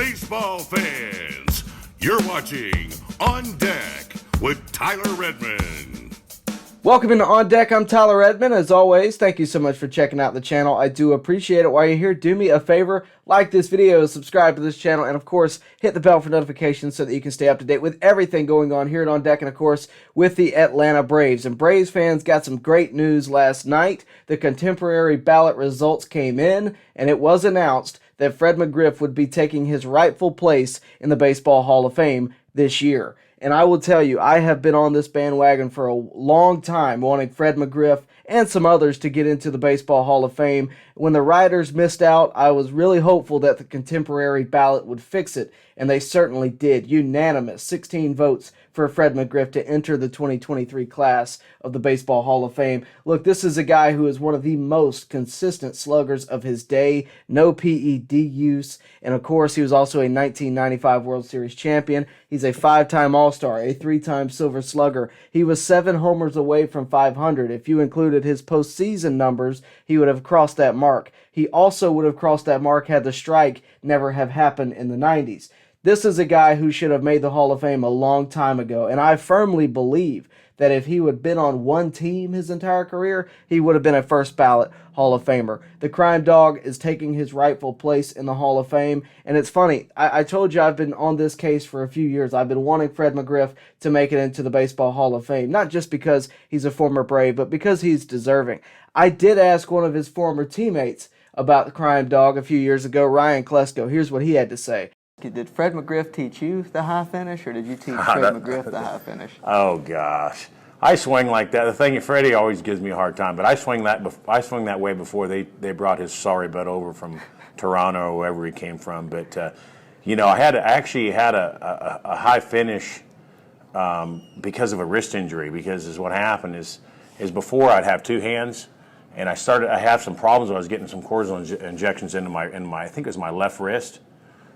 Baseball fans, you're watching On Deck with Tyler Redmond. Welcome into On Deck. I'm Tyler Redmond. As always, thank you so much for checking out the channel. I do appreciate it. While you're here, do me a favor, like this video, subscribe to this channel, and of course, hit the bell for notifications so that you can stay up to date with everything going on here at On Deck, and of course, with the Atlanta Braves. And Braves fans got some great news last night. The Contemporary Ballot results came in, and it was announced that Fred McGriff would be taking his rightful place in the Baseball Hall of Fame this year. And I will tell you, I have been on this bandwagon for a long time, wanting Fred McGriff and some others to get into the Baseball Hall of Fame. When the writers missed out, I was really hopeful that the Contemporary Ballot would fix it, and they certainly did. Unanimous, 16 votes for Fred McGriff to enter the 2023 class of the Baseball Hall of Fame. Look, this is a guy who is one of the most consistent sluggers of his day, no PED use, and of course he was also a 1995 World Series champion. He's a 5-time All-Star, a 3-time Silver Slugger. He was 7 homers away from 500. If you included his postseason numbers, he would have crossed that mark. He also would have crossed that mark had the strike never have happened in the 90s. This is a guy who should have made the Hall of Fame a long time ago, and I firmly believe that if he would have been on one team his entire career, he would have been a first ballot Hall of Famer. The Crime Dog is taking his rightful place in the Hall of Fame, and it's funny, I told you I've been on this case for a few years. I've been wanting Fred McGriff to make it into the Baseball Hall of Fame, not just because he's a former Brave, but because he's deserving. I did ask one of his former teammates about the Crime Dog a few years ago, Ryan Klesko. Here's what he had to say. Did Fred McGriff teach you the high finish, or did you teach Fred McGriff the high finish? Oh gosh, I swing like that. The thing is, Freddie always gives me a hard time, but I swing that way before they brought his sorry butt over from Toronto or wherever he came from. But you know, I actually had a high finish because of a wrist injury. Because what happened is before I'd have 2 hands, and I have some problems. I was getting some cortisone injections into my I think it was my left wrist.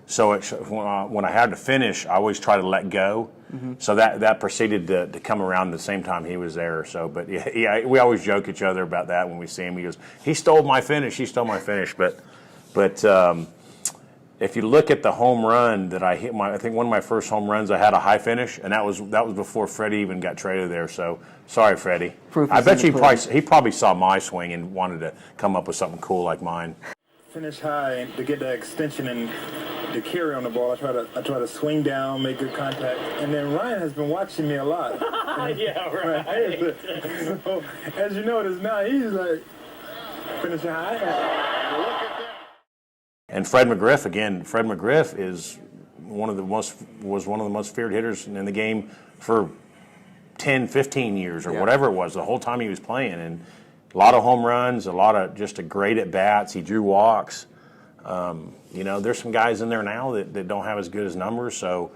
So when I had to finish, I always try to let go. Mm-hmm. So that proceeded to come around the same time he was there. So, but yeah, we always joke each other about that when we see him. He goes, "He stole my finish. He stole my finish." But if you look at the home run that I hit, I think one of my first home runs, I had a high finish, and that was before Freddie even got traded there. So sorry, Freddie. I bet you he probably saw my swing and wanted to come up with something cool like mine. Finish high to get that extension and the carry on the ball. I try to swing down, make good contact, and then Ryan has been watching me a lot. Yeah, right. So, as you notice now, he's like finishing high. Look at that. And Fred McGriff again. Fred McGriff was one of the most feared hitters in the game for 10, 15 years or whatever it was. The whole time he was playing, and a lot of home runs, a lot of just a great at bats. He drew walks. You know, there's some guys in there now that don't have as good as numbers. So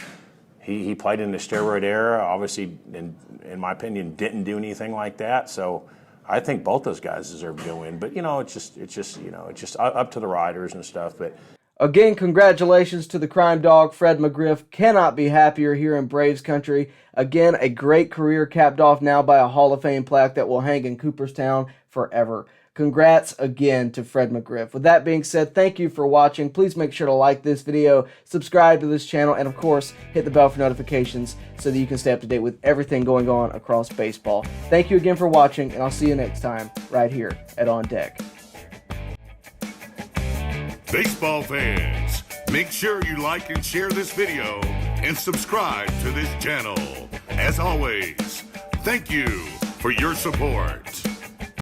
he played in the steroid era. Obviously, in my opinion, didn't do anything like that. So I think both those guys deserve to go in. But you know, it's just up to the writers and stuff. But again, congratulations to the Crime Dog, Fred McGriff. Cannot be happier here in Braves country. Again, a great career capped off now by a Hall of Fame plaque that will hang in Cooperstown forever. Congrats again to Fred McGriff. With that being said, thank you for watching. Please make sure to like this video, subscribe to this channel, and of course, hit the bell for notifications so that you can stay up to date with everything going on across baseball. Thank you again for watching, and I'll see you next time right here at On Deck. Baseball fans, make sure you like and share this video and subscribe to this channel. As always, thank you for your support.